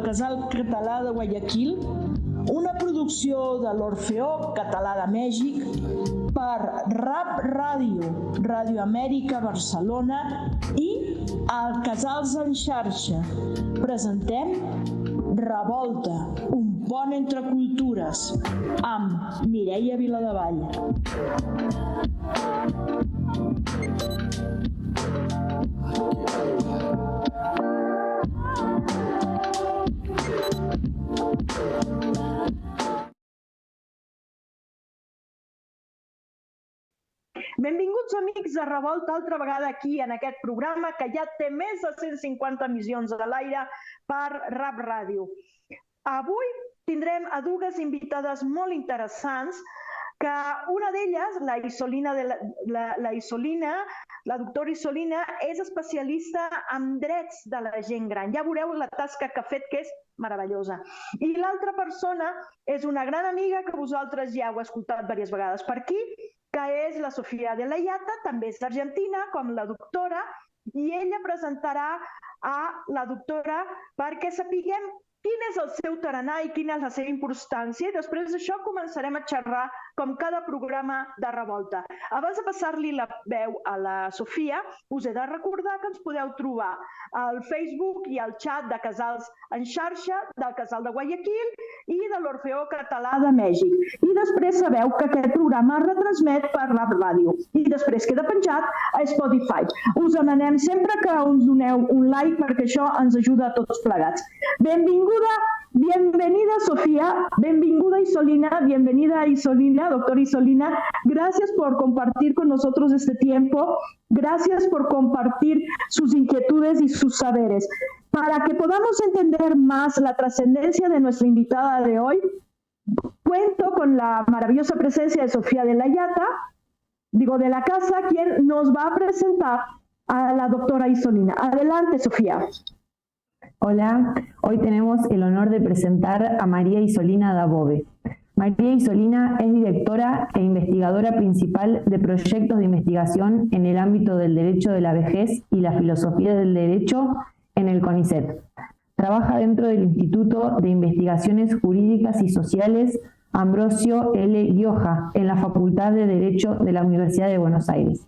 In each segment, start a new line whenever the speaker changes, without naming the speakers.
Casal Català de Guayaquil, una producció de l'Orfeó Català de Mèxic per Rap Ràdio, Ràdio Amèrica Barcelona i el Casals en xarxa. Presentem Revolta, un pont entre cultures, amb Mireia Viladevall.
Benvinguts, amics de Revolta, altra vegada aquí en aquest programa que ja té més de 150 emissions a l'aire per Rap Ràdio. Avui tindrem a dues invitades molt interessants, que una d'elles, la doctora Isolina, és especialista en drets de la gent gran. Ja veureu la tasca que ha fet, que és meravellosa. I l'altra persona és una gran amiga que vosaltres ja heu escoltat diverses vegades per aquí, que és la Sofia de la Llata, també és d'Argentina, com la doctora, i ella presentarà a la doctora perquè sapiguem quin és el seu tarannà i quina és la seva importància, i després d'això començarem a xerrar com cada programa de Revolta. Abans de passar-li la veu a la Sofia, us he de recordar que ens podeu trobar al Facebook i al xat de Casals en xarxa, del Casal de Guayaquil i de l'Orfeó Català de Mèxic. I després sabeu que aquest programa es retransmet per Rap Ràdio i després queda penjat a Spotify. Us demanem sempre que us doneu un like perquè això ens ajuda a tots plegats. Bienvenida Sofía, bienvenida Isolina, doctora Isolina. Gracias por compartir con nosotros este tiempo, gracias por compartir sus inquietudes y sus saberes. Para que podamos entender más la trascendencia de nuestra invitada de hoy, cuento con la maravillosa presencia de Sofía de la Llata, de la casa, quien nos va a presentar a la doctora Isolina. Adelante, Sofía.
Hola, hoy tenemos el honor de presentar a María Isolina Dabove. María Isolina es directora e investigadora principal de proyectos de investigación en el ámbito del derecho de la vejez y la filosofía del derecho en el CONICET. Trabaja dentro del Instituto de Investigaciones Jurídicas y Sociales Ambrosio L. Gioja en la Facultad de Derecho de la Universidad de Buenos Aires.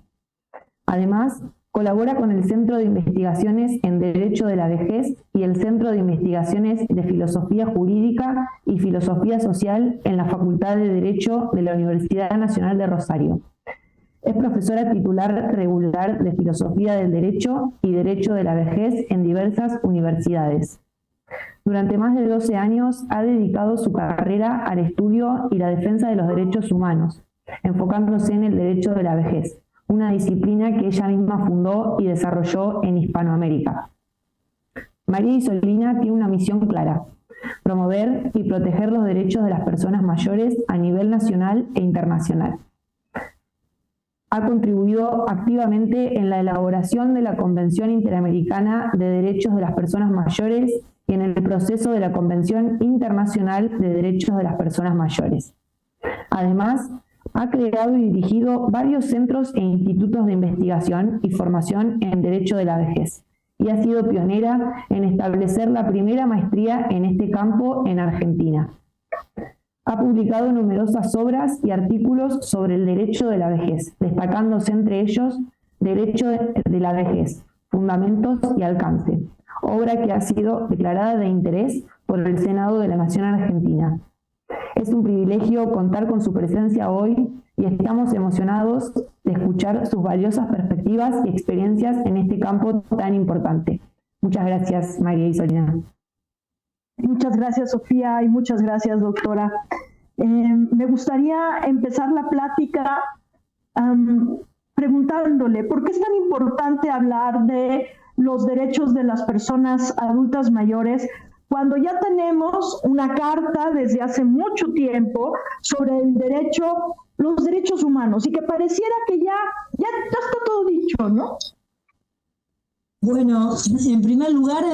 Además, colabora con el Centro de Investigaciones en Derecho de la Vejez y el Centro de Investigaciones de Filosofía Jurídica y Filosofía Social en la Facultad de Derecho de la Universidad Nacional de Rosario. Es profesora titular regular de Filosofía del Derecho y Derecho de la Vejez en diversas universidades. Durante más de 12 años ha dedicado su carrera al estudio y la defensa de los derechos humanos, enfocándose en el derecho de la vejez, una disciplina que ella misma fundó y desarrolló en Hispanoamérica. María Isolina tiene una misión clara: promover y proteger los derechos de las personas mayores a nivel nacional e internacional. Ha contribuido activamente en la elaboración de la Convención Interamericana de Derechos de las Personas Mayores y en el proceso de la Convención Internacional de Derechos de las Personas Mayores. Además, ha creado y dirigido varios centros e institutos de investigación y formación en Derecho de la Vejez, y ha sido pionera en establecer la primera maestría en este campo en Argentina. Ha publicado numerosas obras y artículos sobre el derecho de la vejez, destacándose entre ellos Derecho de la Vejez, Fundamentos y Alcance, obra que ha sido declarada de interés por el Senado de la Nación Argentina. Es un privilegio contar con su presencia hoy y estamos emocionados de escuchar sus valiosas perspectivas y experiencias en este campo tan importante. Muchas gracias, María Isolina.
Muchas gracias, Sofía, y muchas gracias, doctora. Me gustaría empezar la plática preguntándole por qué es tan importante hablar de los derechos de las personas adultas mayores cuando ya tenemos una carta desde hace mucho tiempo sobre los derechos humanos, y que pareciera que ya está todo dicho, ¿no?
Bueno, en primer lugar,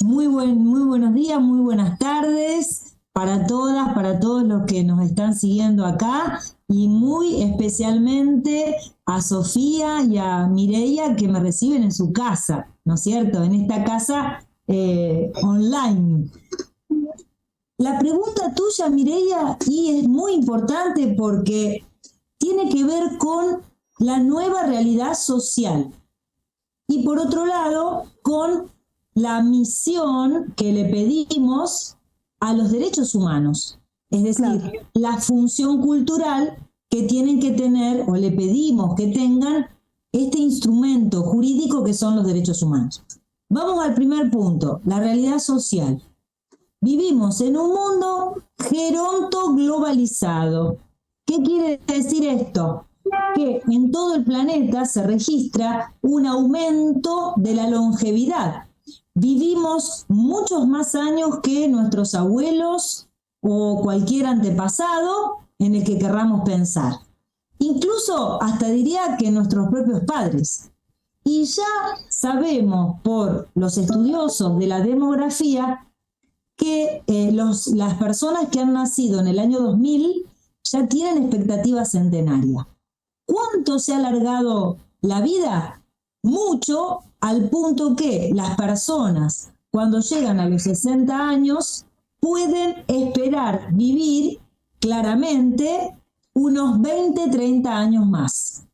muy buenos días, muy buenas tardes para todas, para todos los que nos están siguiendo acá, y muy especialmente a Sofía y a Mireia, que me reciben en su casa, ¿no es cierto? En esta casa online. La pregunta tuya, Mireia, y es muy importante porque tiene que ver con la nueva realidad social. Y por otro lado, con la misión que le pedimos a los derechos humanos. Es decir, claro, la función cultural que tienen que tener, o le pedimos que tengan, este instrumento jurídico que son los derechos humanos. Vamos al primer punto, la realidad social. Vivimos en un mundo geronto globalizado. ¿Qué quiere decir esto? Que en todo el planeta se registra un aumento de la longevidad. Vivimos muchos más años que nuestros abuelos o cualquier antepasado en el que querramos pensar. Incluso hasta diría que nuestros propios padres. Y ya sabemos por los estudiosos de la demografía que las personas que han nacido en el año 2000 ya tienen expectativa centenaria. ¿Cuánto se ha alargado la vida? Mucho, al punto que las personas, cuando llegan a los 60 años, pueden esperar vivir claramente unos 20, 30 años más.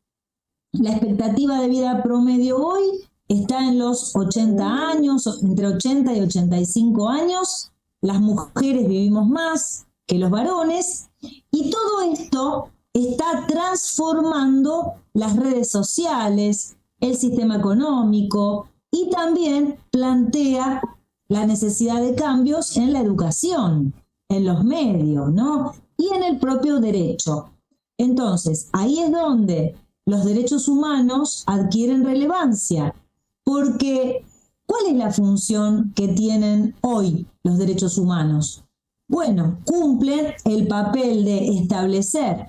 La expectativa de vida promedio hoy está en los 80 años, entre 80 y 85 años. Las mujeres vivimos más que los varones, y todo esto está transformando las redes sociales, el sistema económico, y también plantea la necesidad de cambios en la educación, en los medios, ¿no? Y en el propio derecho. Entonces, ahí es donde los derechos humanos adquieren relevancia, porque ¿cuál es la función que tienen hoy los derechos humanos? Bueno, cumplen el papel de establecer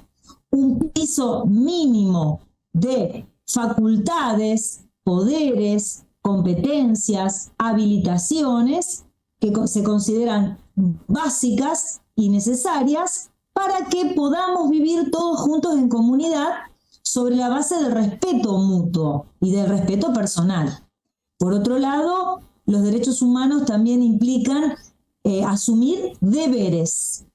un piso mínimo de facultades, poderes, competencias, habilitaciones que se consideran básicas y necesarias para que podamos vivir todos juntos en comunidad sobre la base del respeto mutuo y del respeto personal. Por otro lado, los derechos humanos también implican asumir deberes.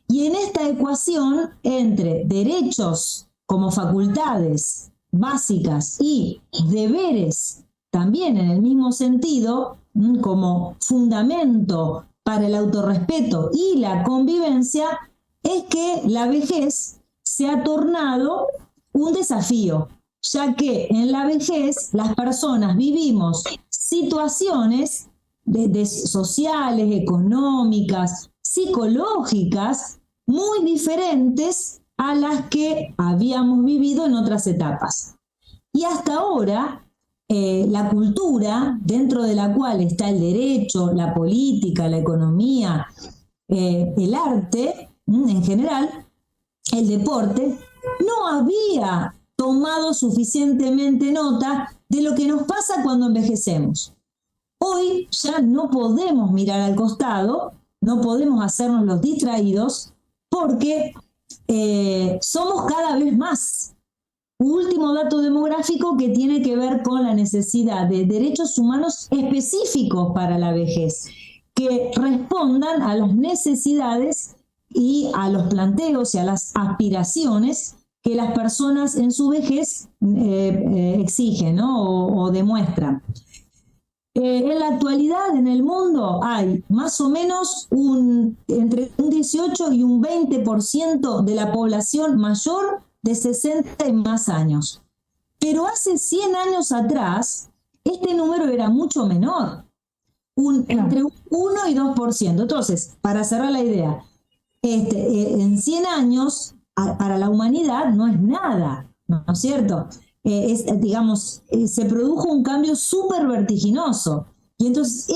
Y en esta ecuación entre derechos como facultades básicas y deberes también en el mismo sentido, como fundamento para el autorrespeto y la convivencia, es que la vejez se ha tornado un desafío, ya que en la vejez las personas vivimos situaciones sociales, económicas, psicológicas, muy diferentes a las que habíamos vivido en otras etapas. Y hasta ahora, la cultura, dentro de la cual está el derecho, la política, la economía, el arte, en general, el deporte, no había tomado suficientemente nota de lo que nos pasa cuando envejecemos. Hoy ya no podemos mirar al costado, no podemos hacernos los distraídos, porque somos cada vez más. Último dato demográfico que tiene que ver con la necesidad de derechos humanos específicos para la vejez, que respondan a las necesidades y a los planteos y a las aspiraciones que las personas en su vejez exigen, ¿no? o demuestran. En la actualidad en el mundo hay más o menos entre un 18 y un 20% de la población mayor de 60 y más años. Pero hace 100 años atrás, este número era mucho menor, entre 1 y 2%. Entonces, para cerrar la idea, en 100 años, para la humanidad no es nada, ¿no es cierto? Se produjo un cambio súper vertiginoso. Y entonces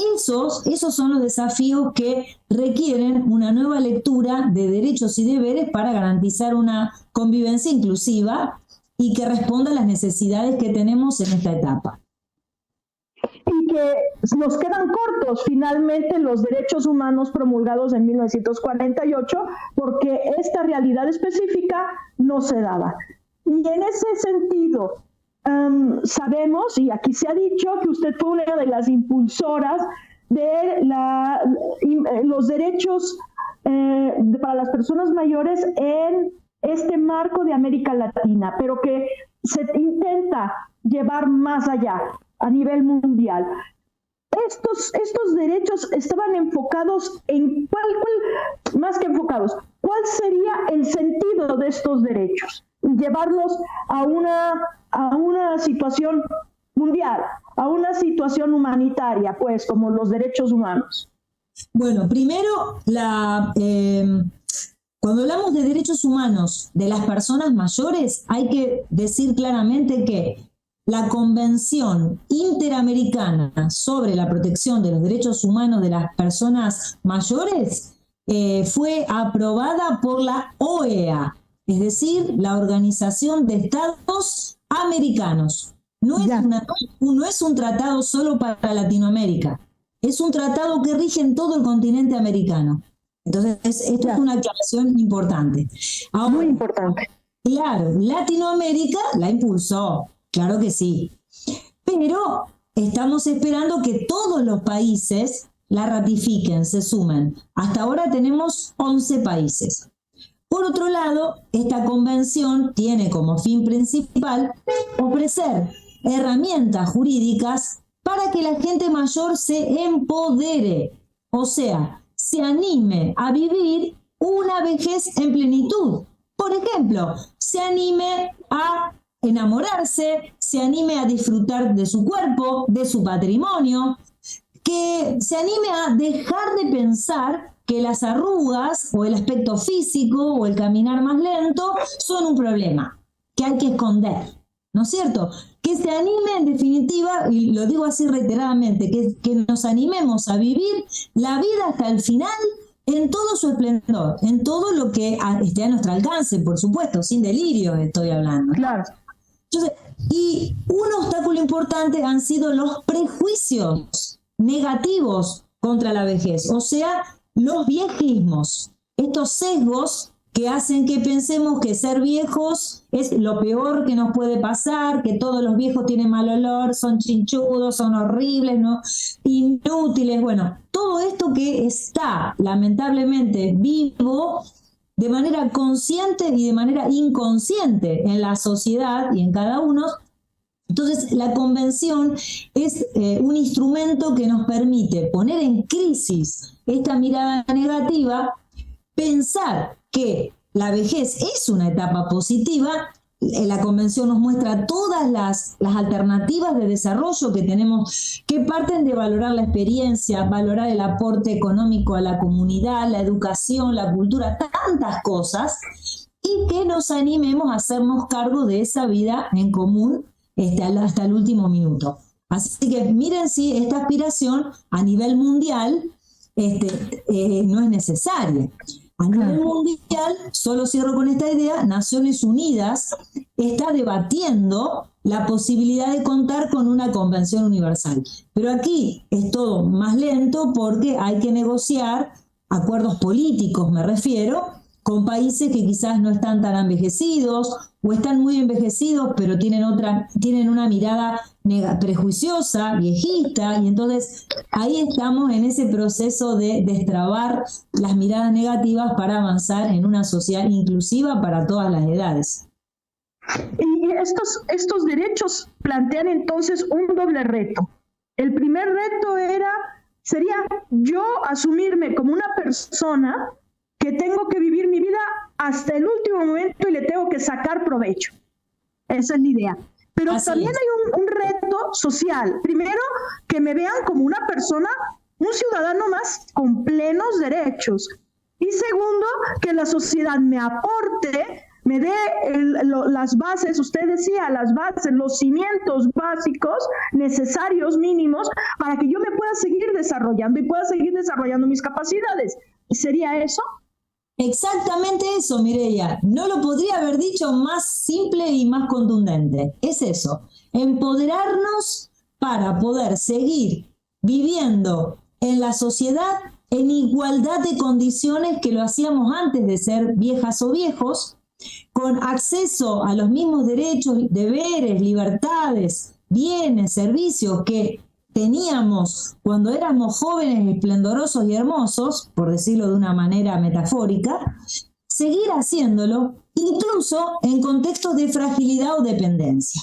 esos son los desafíos que requieren una nueva lectura de derechos y deberes para garantizar una convivencia inclusiva y que responda a las necesidades que tenemos en esta etapa.
Y que nos quedan cortos finalmente los derechos humanos promulgados en 1948 porque esta realidad específica no se daba. Y en ese sentido, sabemos, y aquí se ha dicho, que usted fue una de las impulsoras de los derechos para las personas mayores en este marco de América Latina, pero que se intenta llevar más allá a nivel mundial. Estos derechos estaban enfocados en más que enfocados, ¿cuál sería el sentido de estos derechos? Llevarlos a una situación mundial, a una situación humanitaria, pues, como los derechos humanos.
Bueno, primero, cuando hablamos de derechos humanos de las personas mayores, hay que decir claramente que la Convención Interamericana sobre la Protección de los Derechos Humanos de las Personas Mayores fue aprobada por la OEA, es decir, la Organización de Estados Americanos. No es un tratado solo para Latinoamérica, es un tratado que rige en todo el continente americano. Entonces, esto es una aclaración importante. Ahora, muy importante. Claro, Latinoamérica la impulsó, claro que sí. Pero estamos esperando que todos los países la ratifiquen, se sumen. Hasta ahora tenemos 11 países. Por otro lado, esta convención tiene como fin principal ofrecer herramientas jurídicas para que la gente mayor se empodere, o sea, se anime a vivir una vejez en plenitud. Por ejemplo, se anime a enamorarse, se anime a disfrutar de su cuerpo, de su patrimonio, que se anime a dejar de pensar que las arrugas o el aspecto físico o el caminar más lento son un problema que hay que esconder, ¿no es cierto? Que se anime en definitiva, y lo digo así reiteradamente, que nos animemos a vivir la vida hasta el final en todo su esplendor, en todo lo que esté a nuestro alcance, por supuesto, sin delirio estoy hablando.
Claro.
Entonces, y un obstáculo importante han sido los prejuicios negativos contra la vejez, o sea, los viejismos, estos sesgos que hacen que pensemos que ser viejos es lo peor que nos puede pasar, que todos los viejos tienen mal olor, son chinchudos, son horribles, ¿no? Inútiles, bueno, todo esto que está lamentablemente vivo de manera consciente y de manera inconsciente en la sociedad y en cada uno. Entonces, la convención es un instrumento que nos permite poner en crisis esta mirada negativa, pensar que la vejez es una etapa positiva. La convención nos muestra todas las alternativas de desarrollo que tenemos, que parten de valorar la experiencia, valorar el aporte económico a la comunidad, la educación, la cultura, tantas cosas, y que nos animemos a hacernos cargo de esa vida en común hasta el último minuto. Así que miren si esta aspiración a nivel mundial no es necesaria. A nivel mundial, solo cierro con esta idea, Naciones Unidas está debatiendo la posibilidad de contar con una convención universal. Pero aquí es todo más lento porque hay que negociar acuerdos políticos, me refiero, con países que quizás no están tan envejecidos o están muy envejecidos, pero tienen una mirada prejuiciosa, viejista, y entonces ahí estamos en ese proceso de destrabar las miradas negativas para avanzar en una sociedad inclusiva para todas las edades.
Y estos derechos plantean entonces un doble reto. El primer reto sería yo asumirme como una persona que tengo que vivir mi vida hasta el último momento y le tengo que sacar provecho. Esa es la idea. Pero así también hay un reto social. Primero, que me vean como una persona, un ciudadano más con plenos derechos. Y segundo, que la sociedad me aporte, me dé las bases, usted decía, las bases, los cimientos básicos necesarios, mínimos, para que yo me pueda seguir desarrollando y pueda seguir desarrollando mis capacidades. ¿Sería eso?
Exactamente eso, Mireia. No lo podría haber dicho más simple y más contundente. Es eso, empoderarnos para poder seguir viviendo en la sociedad en igualdad de condiciones que lo hacíamos antes de ser viejas o viejos, con acceso a los mismos derechos, deberes, libertades, bienes, servicios que teníamos cuando éramos jóvenes, esplendorosos y hermosos, por decirlo de una manera metafórica, seguir haciéndolo, incluso en contextos de fragilidad o dependencia.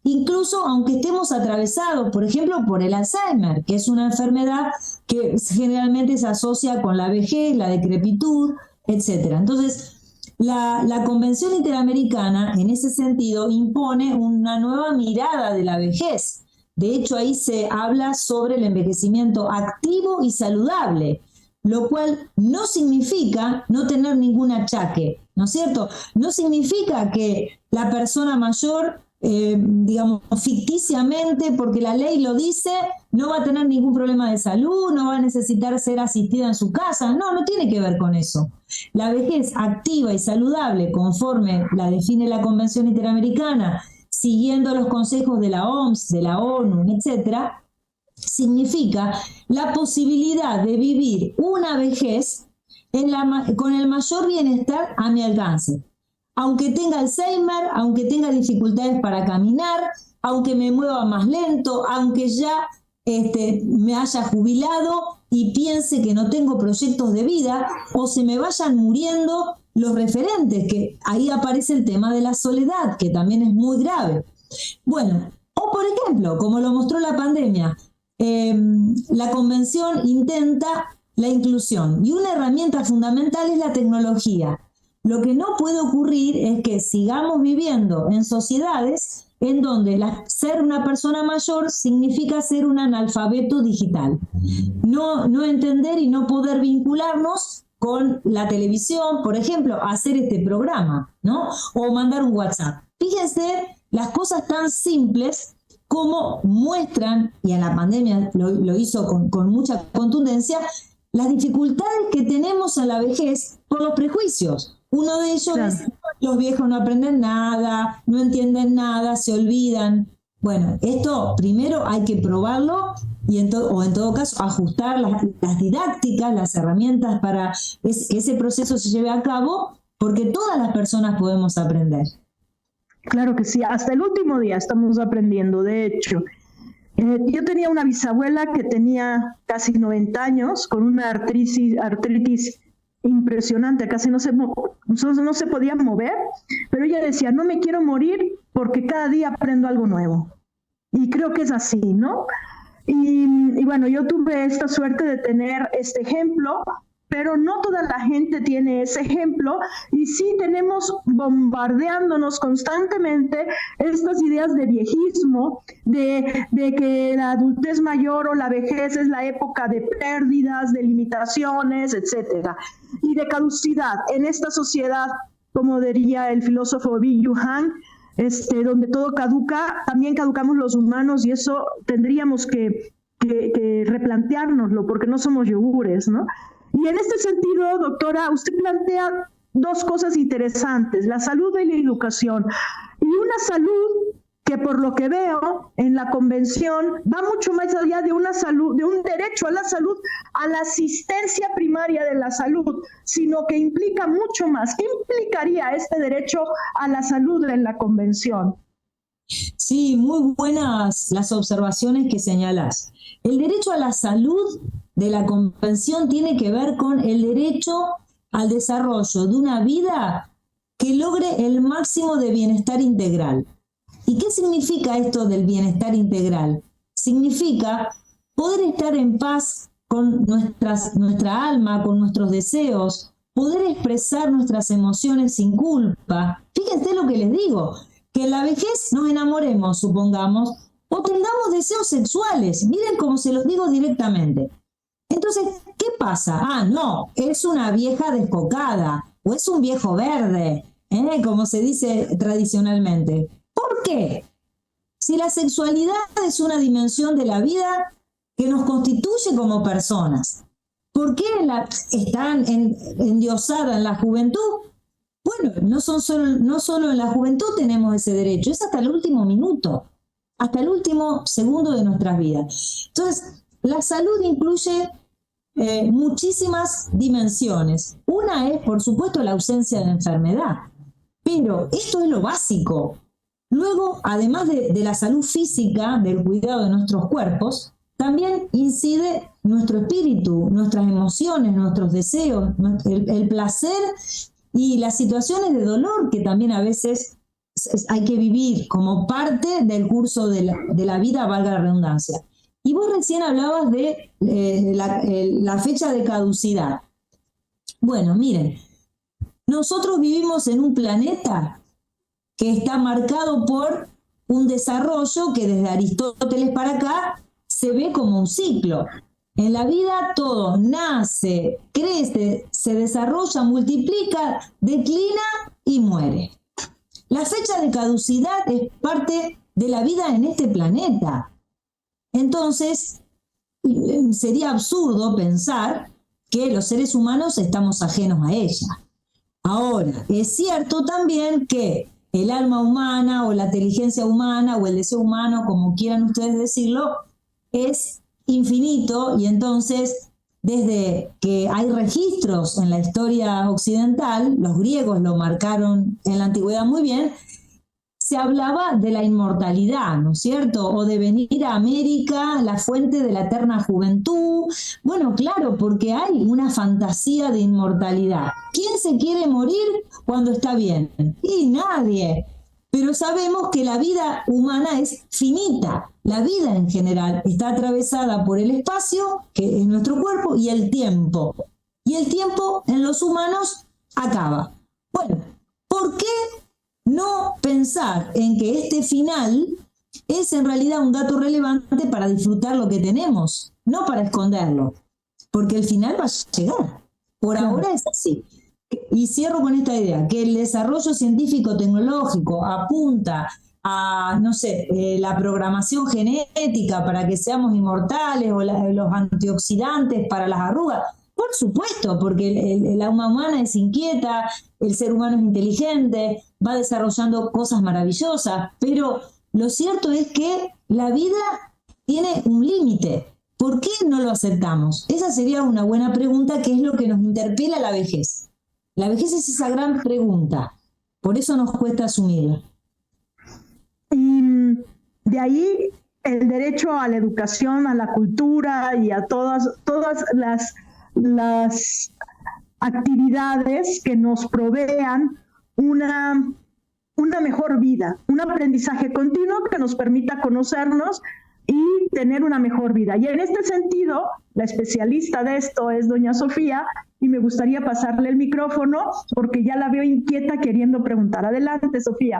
Incluso aunque estemos atravesados, por ejemplo, por el Alzheimer, que es una enfermedad que generalmente se asocia con la vejez, la decrepitud, etc. Entonces, la Convención Interamericana, en ese sentido, impone una nueva mirada de la vejez. De hecho, ahí se habla sobre el envejecimiento activo y saludable, lo cual no significa no tener ningún achaque, ¿no es cierto? No significa que la persona mayor, digamos, ficticiamente, porque la ley lo dice, no va a tener ningún problema de salud, no va a necesitar ser asistida en su casa. No, no tiene que ver con eso. La vejez activa y saludable, conforme la define la Convención Interamericana, siguiendo los consejos de la OMS, de la ONU, etc., significa la posibilidad de vivir una vejez con el mayor bienestar a mi alcance. Aunque tenga Alzheimer, aunque tenga dificultades para caminar, aunque me mueva más lento, aunque ya me haya jubilado y piense que no tengo proyectos de vida, o se me vayan muriendo los referentes, que ahí aparece el tema de la soledad, que también es muy grave. Bueno, o por ejemplo, como lo mostró la pandemia, la Convención intenta la inclusión y una herramienta fundamental es la tecnología. Lo que no puede ocurrir es que sigamos viviendo en sociedades en donde ser una persona mayor significa ser un analfabeto digital. No entender y no poder vincularnos con la televisión, por ejemplo, hacer este programa, ¿no? O mandar un WhatsApp. Fíjense las cosas tan simples como muestran, y en la pandemia lo hizo con mucha contundencia, las dificultades que tenemos en la vejez por los prejuicios. Uno de ellos es: los viejos no aprenden nada, no entienden nada, se olvidan. Bueno, esto primero hay que probarlo y en todo caso ajustar las didácticas, las herramientas para que ese proceso se lleve a cabo, porque todas las personas podemos aprender.
Claro que sí, hasta el último día estamos aprendiendo. De hecho, yo tenía una bisabuela que tenía casi 90 años con una artritis impresionante, casi no se podía mover, pero ella decía: no me quiero morir porque cada día aprendo algo nuevo. Y creo que es así, ¿no? Y bueno, yo tuve esta suerte de tener este ejemplo, pero no toda la gente tiene ese ejemplo, y sí tenemos bombardeándonos constantemente estas ideas de viejismo, de que la adultez mayor o la vejez es la época de pérdidas, de limitaciones, etcétera, y de caducidad. En esta sociedad, como diría el filósofo Byung-Chul Han, donde todo caduca, también caducamos los humanos, y eso tendríamos que replanteárnoslo, porque no somos yogures, ¿no? Y en este sentido, doctora, usted plantea dos cosas interesantes: la salud y la educación. Y una salud que, por lo que veo en la convención, va mucho más allá de una salud, de un derecho a la salud, a la asistencia primaria de la salud, sino que implica mucho más. ¿Qué implicaría este derecho a la salud en la convención?
Sí, muy buenas las observaciones que señalás. El derecho a la salud de la Convención tiene que ver con el derecho al desarrollo de una vida que logre el máximo de bienestar integral. ¿Y qué significa esto del bienestar integral? Significa poder estar en paz con nuestra alma, con nuestros deseos, poder expresar nuestras emociones sin culpa. Fíjense lo que les digo, que en la vejez nos enamoremos, supongamos, o tengamos deseos sexuales. Miren cómo se los digo directamente. Entonces, ¿qué pasa? Ah, no, es una vieja descocada, o es un viejo verde, como se dice tradicionalmente. ¿Por qué? Si la sexualidad es una dimensión de la vida que nos constituye como personas, ¿por qué están endiosada en la juventud? Bueno, no solo en la juventud tenemos ese derecho, es hasta el último minuto, hasta el último segundo de nuestras vidas. Entonces, la salud incluye muchísimas dimensiones. Una es, por supuesto, la ausencia de enfermedad, pero esto es lo básico. Luego, además de la salud física, del cuidado de nuestros cuerpos, también incide nuestro espíritu, nuestras emociones, nuestros deseos, el placer y las situaciones de dolor que también a veces hay que vivir como parte del curso de la vida, valga la redundancia. Y vos recién hablabas de la fecha de caducidad. Bueno, miren, nosotros vivimos en un planeta que está marcado por un desarrollo que desde Aristóteles para acá se ve como un ciclo. En la vida todo nace, crece, se desarrolla, multiplica, declina y muere. La fecha de caducidad es parte de la vida en este planeta. Entonces, sería absurdo pensar que los seres humanos estamos ajenos a ella. Ahora, es cierto también que el alma humana o la inteligencia humana o el deseo humano, como quieran ustedes decirlo, es infinito, y entonces desde que hay registros en la historia occidental, los griegos lo marcaron en la antigüedad muy bien, se hablaba de la inmortalidad, ¿no es cierto? O de venir a América, la fuente de la eterna juventud. Bueno, claro, porque hay una fantasía de inmortalidad. ¿Quién se quiere morir cuando está bien? Y nadie. Pero sabemos que la vida humana es finita. La vida en general está atravesada por el espacio, que es nuestro cuerpo, y el tiempo. Y el tiempo en los humanos acaba. Bueno, ¿por qué no pensar en que este final es en realidad un dato relevante para disfrutar lo que tenemos, no para esconderlo? Porque el final va a llegar. Por ahora es así. Y cierro con esta idea, que el desarrollo científico-tecnológico apunta a, no sé, la programación genética para que seamos inmortales, o los antioxidantes para las arrugas. Por supuesto, porque el alma humana es inquieta, el ser humano es inteligente, va desarrollando cosas maravillosas, pero lo cierto es que la vida tiene un límite. ¿Por qué no lo aceptamos? Esa sería una buena pregunta, que es lo que nos interpela la vejez. La vejez es esa gran pregunta, por eso nos cuesta asumirla.
Y de ahí el derecho a la educación, a la cultura y a todas las actividades que nos provean una mejor vida, un aprendizaje continuo que nos permita conocernos y tener una mejor vida. Y en este sentido, la especialista de esto es doña Sofía, y me gustaría pasarle el micrófono porque ya la veo inquieta queriendo preguntar. Adelante, Sofía.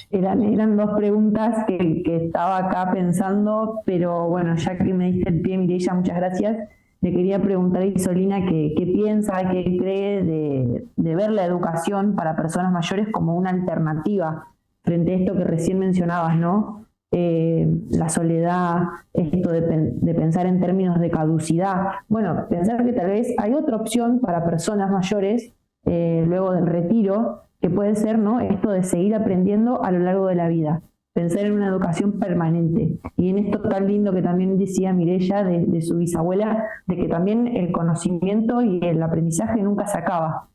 Eran dos preguntas que estaba acá pensando, pero bueno, ya que me diste el pie, Mireya, muchas gracias. Le quería preguntar a Isolina qué piensa, qué cree de ver la educación para personas mayores como una alternativa frente a esto que recién mencionabas, ¿no? La soledad, esto de pensar en términos de caducidad. Bueno, pensar que tal vez hay otra opción para personas mayores luego del retiro, que puede ser, ¿no?, esto de seguir aprendiendo a lo largo de la vida. Pensar en una educación permanente. Y en esto tan lindo que también decía Mireya de su bisabuela, de que también el conocimiento y el aprendizaje nunca se acaba.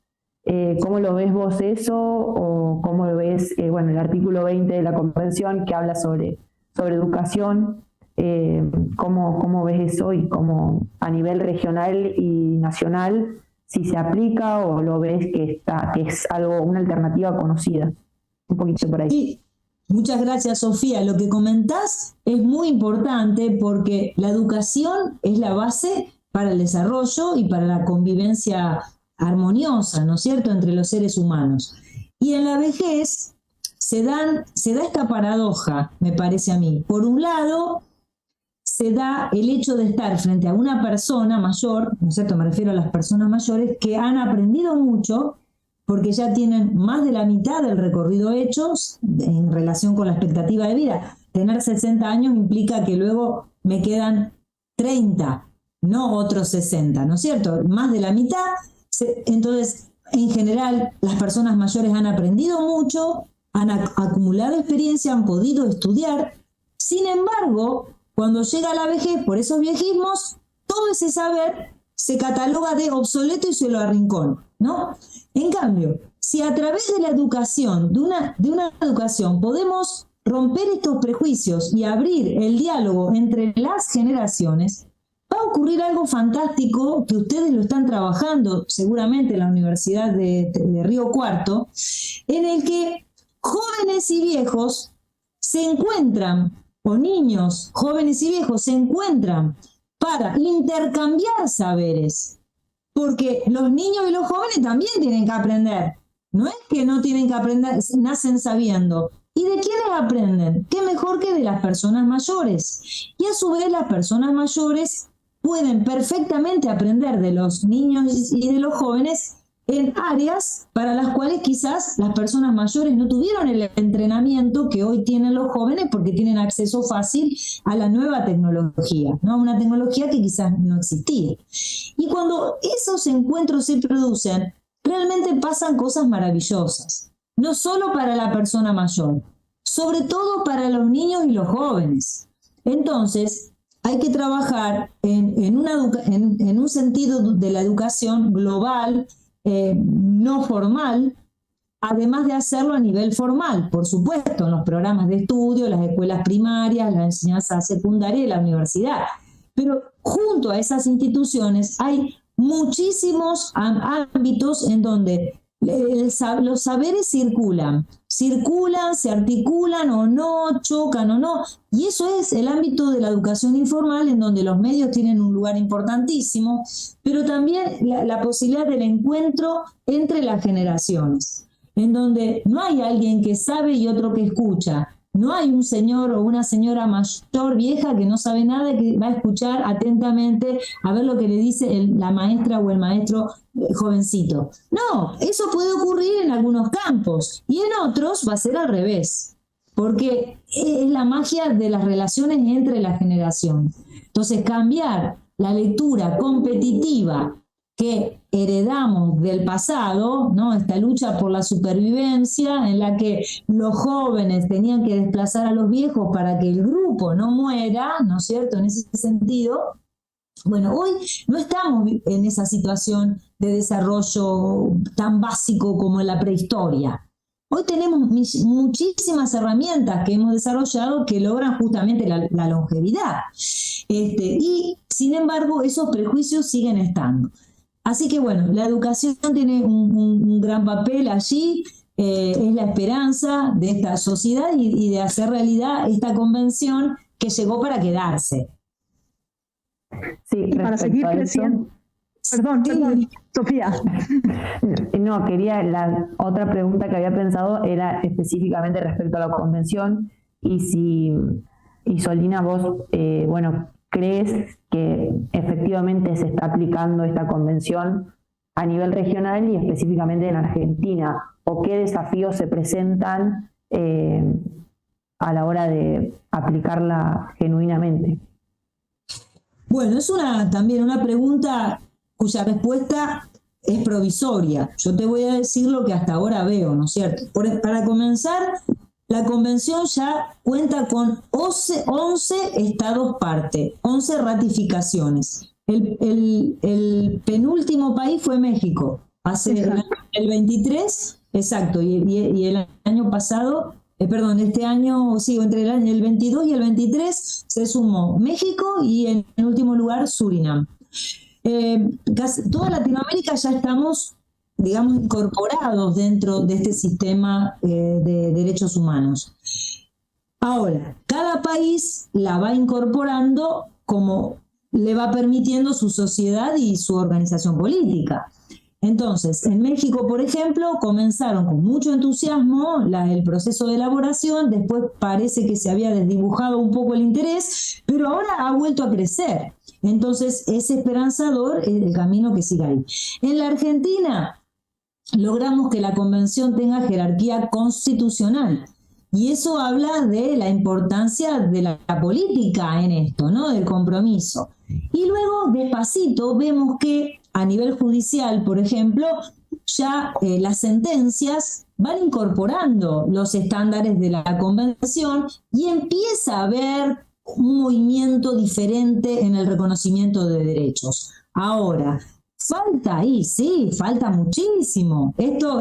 ¿Cómo lo ves vos eso? ¿O cómo lo ves, el artículo 20 de la Convención que habla sobre educación? ¿Cómo ves eso y cómo a nivel regional y nacional, si se aplica o lo ves que es una alternativa conocida? Un poquito por ahí.
Sí. Muchas gracias, Sofía. Lo que comentás es muy importante porque la educación es la base para el desarrollo y para la convivencia armoniosa, ¿no es cierto?, entre los seres humanos. Y en la vejez se da esta paradoja, me parece a mí. Por un lado, se da el hecho de estar frente a una persona mayor, ¿no es cierto?, me refiero a las personas mayores, que han aprendido mucho porque ya tienen más de la mitad del recorrido hecho en relación con la expectativa de vida. Tener 60 años implica que luego me quedan 30, no otros 60, ¿no es cierto? Más de la mitad. Entonces, en general, las personas mayores han aprendido mucho, han acumulado experiencia, han podido estudiar. Sin embargo, cuando llega la vejez, por esos viejismos, todo ese saber se cataloga de obsoleto y se lo arrincona, ¿no? En cambio, si a través de la educación, de una educación, podemos romper estos prejuicios y abrir el diálogo entre las generaciones, va a ocurrir algo fantástico que ustedes lo están trabajando seguramente en la Universidad de Río Cuarto, en el que jóvenes y viejos se encuentran, o niños, jóvenes y viejos se encuentran para intercambiar saberes, porque los niños y los jóvenes también tienen que aprender. No es que no tienen que aprender, nacen sabiendo. ¿Y de quiénes aprenden? ¿Qué mejor que de las personas mayores? Y a su vez las personas mayores pueden perfectamente aprender de los niños y de los jóvenes en áreas para las cuales quizás las personas mayores no tuvieron el entrenamiento que hoy tienen los jóvenes porque tienen acceso fácil a la nueva tecnología, ¿no? Una tecnología que quizás no existía. Y cuando esos encuentros se producen, realmente pasan cosas maravillosas, no solo para la persona mayor, sobre todo para los niños y los jóvenes. Entonces, hay que trabajar en un sentido de la educación global, no formal, además de hacerlo a nivel formal, por supuesto, en los programas de estudio, las escuelas primarias, la enseñanza secundaria y la universidad. Pero junto a esas instituciones hay muchísimos ámbitos en donde los saberes circulan, se articulan o no, chocan o no, y eso es el ámbito de la educación informal, en donde los medios tienen un lugar importantísimo, pero también la posibilidad del encuentro entre las generaciones, en donde no hay alguien que sabe y otro que escucha. No hay un señor o una señora mayor, vieja, que no sabe nada y que va a escuchar atentamente a ver lo que le dice la maestra o el maestro jovencito. No, eso puede ocurrir en algunos campos y en otros va a ser al revés, porque es la magia de las relaciones entre las generaciones. Entonces, cambiar la lectura competitiva que heredamos del pasado, ¿no? Esta lucha por la supervivencia en la que los jóvenes tenían que desplazar a los viejos para que el grupo no muera, ¿no es cierto?, en ese sentido. Bueno, hoy no estamos en esa situación de desarrollo tan básico como en la prehistoria. Hoy tenemos muchísimas herramientas que hemos desarrollado que logran justamente la longevidad. Y, sin embargo, esos prejuicios siguen estando. Así que bueno, la educación tiene un gran papel allí, es la esperanza de esta sociedad y de hacer realidad esta convención que llegó para quedarse.
Sí,
y para seguir creciendo. Perdón, Sofía.
No, la otra pregunta que había pensado era específicamente respecto a la convención y Solina, vos, ¿crees que efectivamente se está aplicando esta convención a nivel regional y específicamente en Argentina? ¿O qué desafíos se presentan a la hora de aplicarla genuinamente?
Bueno, es también una pregunta cuya respuesta es provisoria. Yo te voy a decir lo que hasta ahora veo, ¿no es cierto? Para comenzar, la convención ya cuenta con 11 estados parte, 11 ratificaciones. El penúltimo país fue México, el 23, exacto, y el año pasado, este año, sí, entre el 22 y el 23 se sumó México y en último lugar Surinam. Casi toda Latinoamérica ya estamos, digamos, incorporados dentro de este sistema de derechos humanos. Ahora, cada país la va incorporando como le va permitiendo su sociedad y su organización política. Entonces, en México, por ejemplo, comenzaron con mucho entusiasmo el proceso de elaboración, después parece que se había desdibujado un poco el interés, pero ahora ha vuelto a crecer. Entonces, es esperanzador el camino que sigue ahí. En la Argentina, logramos que la convención tenga jerarquía constitucional. Y eso habla de la importancia de la política en esto, ¿no? Del compromiso. Y luego, despacito, vemos que a nivel judicial, por ejemplo, ya las sentencias van incorporando los estándares de la convención y empieza a haber un movimiento diferente en el reconocimiento de derechos. Ahora, falta ahí, sí, falta muchísimo. Esto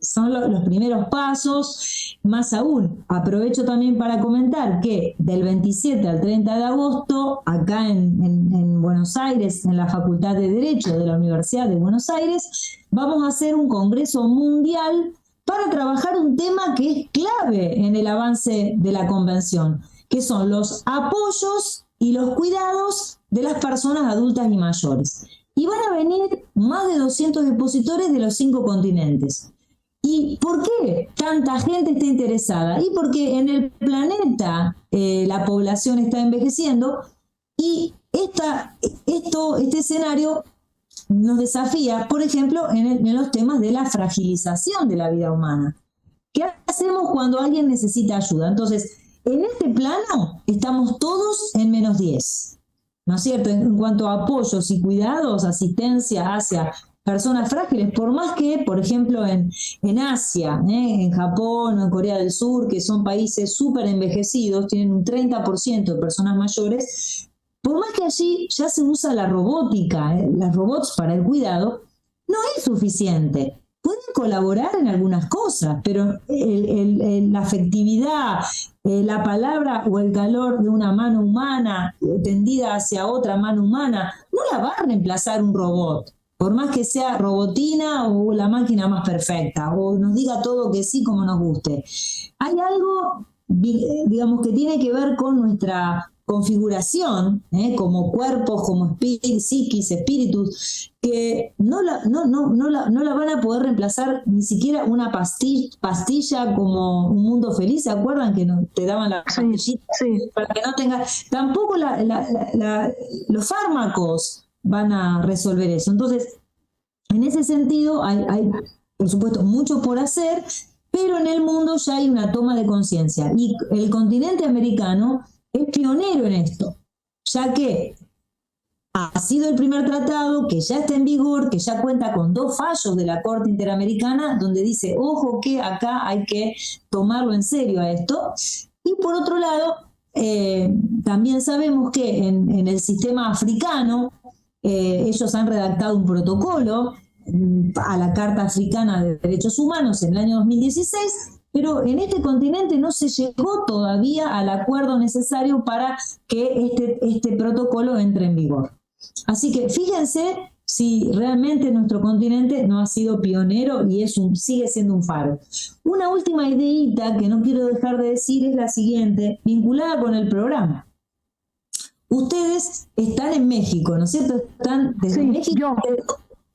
son los primeros pasos. más aún, aprovecho también para comentar que del 27 al 30 de agosto, acá en Buenos Aires, en la Facultad de Derecho de la Universidad de Buenos Aires, vamos a hacer un congreso mundial para trabajar un tema que es clave en el avance de la convención, que son los apoyos y los cuidados de las personas adultas y mayores. Y van a venir más de 200 expositores de los 5 continentes. ¿Y por qué tanta gente está interesada? Y porque en el planeta la población está envejeciendo y este escenario nos desafía, por ejemplo, en los temas de la fragilización de la vida humana. ¿Qué hacemos cuando alguien necesita ayuda? Entonces, en este plano estamos todos en -10, ¿no es cierto? En cuanto a apoyos y cuidados, asistencia hacia personas frágiles, por más que, por ejemplo, en Asia, en Japón o en Corea del Sur, que son países súper envejecidos, tienen un 30% de personas mayores, por más que allí ya se usa la robótica, las robots para el cuidado, no es suficiente. Pueden colaborar en algunas cosas, pero la afectividad, la palabra o el calor de una mano humana tendida hacia otra mano humana, no la va a reemplazar un robot. Por más que sea robotina o la máquina más perfecta, o nos diga todo que sí como nos guste. Hay algo, digamos, que tiene que ver con nuestra configuración, como cuerpos, como psiquis, espíritus, que no la van a poder reemplazar ni siquiera una pastilla como Un Mundo Feliz. ¿Se acuerdan que te daban la pastillita?
Sí.
Para que no tenga... Tampoco los fármacos van a resolver eso. Entonces, en ese sentido, hay, por supuesto, mucho por hacer, pero en el mundo ya hay una toma de conciencia. Y el continente americano es pionero en esto, ya que ha sido el primer tratado que ya está en vigor, que ya cuenta con 2 fallos de la Corte Interamericana, donde dice, ojo que acá hay que tomarlo en serio a esto. Y por otro lado, también sabemos que en el sistema africano, ellos han redactado un protocolo a la Carta Africana de Derechos Humanos en el año 2016, pero en este continente no se llegó todavía al acuerdo necesario para que este protocolo entre en vigor. Así que fíjense si realmente nuestro continente no ha sido pionero y sigue siendo un faro. Una última ideita que no quiero dejar de decir es la siguiente, vinculada con el programa. Ustedes están en México, ¿no es cierto? Están desde México,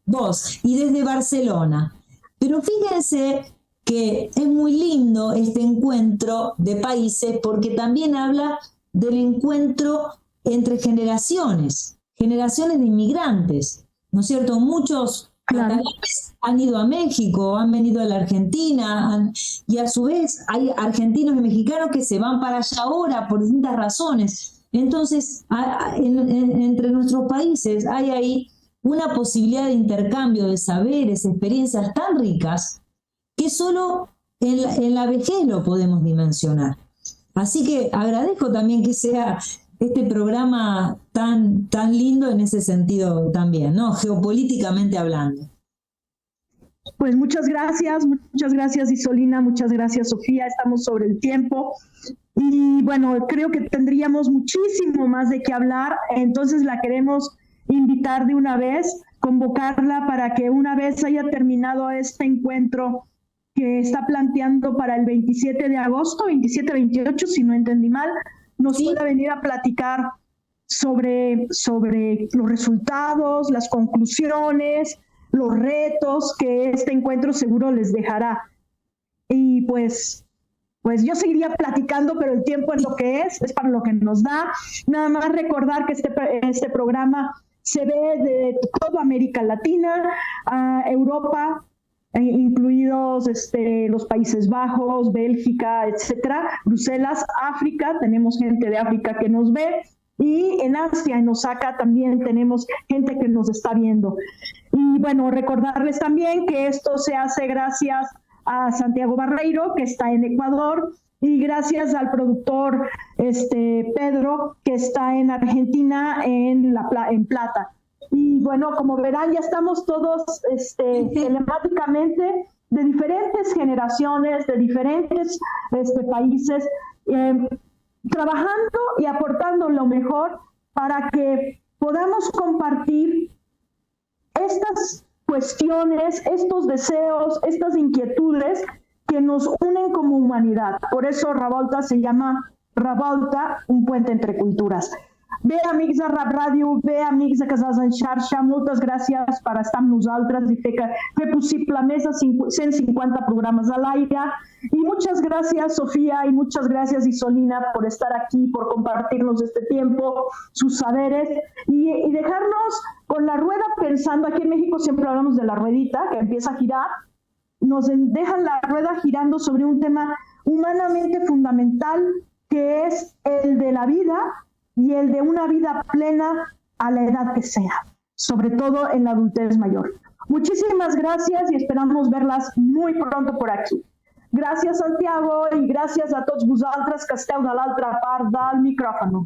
vos, y desde Barcelona. Pero fíjense que es muy lindo este encuentro de países porque también habla del encuentro entre generaciones de inmigrantes, ¿no es cierto? Muchos catalanes han ido a México, han venido a la Argentina, y a su vez hay argentinos y mexicanos que se van para allá ahora por distintas razones. Entonces, entre nuestros países hay ahí una posibilidad de intercambio de saberes, experiencias tan ricas que solo en la vejez lo podemos dimensionar. Así que agradezco también que sea este programa tan lindo en ese sentido también, ¿no? Geopolíticamente hablando.
Pues muchas gracias Isolina, muchas gracias Sofía, estamos sobre el tiempo y bueno, creo que tendríamos muchísimo más de qué hablar, entonces la queremos invitar de una vez, convocarla para que una vez haya terminado este encuentro que está planteando para el 27 de agosto, 27-28, si no entendí mal, nos pueda venir a platicar sobre los resultados, las conclusiones, los retos que este encuentro seguro les dejará. Y pues yo seguiría platicando, pero el tiempo es lo que es para lo que nos da. Nada más recordar que este programa se ve de toda América Latina, Europa, incluidos los Países Bajos, Bélgica, etcétera, Bruselas, África, tenemos gente de África que nos ve, y en Asia, en Osaka, también tenemos gente que nos está viendo. Y bueno, recordarles también que esto se hace gracias a Santiago Barreiro, que está en Ecuador, y gracias al productor Pedro, que está en Argentina, en Plata. Y bueno, como verán, ya estamos todos telemáticamente de diferentes generaciones, de diferentes países, trabajando y aportando lo mejor para que podamos compartir estas cuestiones, estos deseos, estas inquietudes que nos unen como humanidad. Por eso Revolta se llama Revolta, un puente entre cultures. Bé, amics de Rap Ràdio, bé, amics de Casals en Xarxa, moltes gràcies per estar amb nosaltres i fer possible més de 150 programes a l'aire. Y muchas gracias, Sofía, y muchas gracias, Isolina, por estar aquí, por compartirnos este tiempo, sus saberes y dejarnos con la rueda pensando. Aquí en México siempre hablamos de la ruedita que empieza a girar. Nos dejan la rueda girando sobre un tema humanamente fundamental que es el de la vida y el de una vida plena a la edad que sea, sobre todo en la adultez mayor. Muchísimas gracias y esperamos verlas muy pronto por aquí. Gràcies, Santiago, i gràcies a tots vosaltres que esteu de l'altra part del micròfon.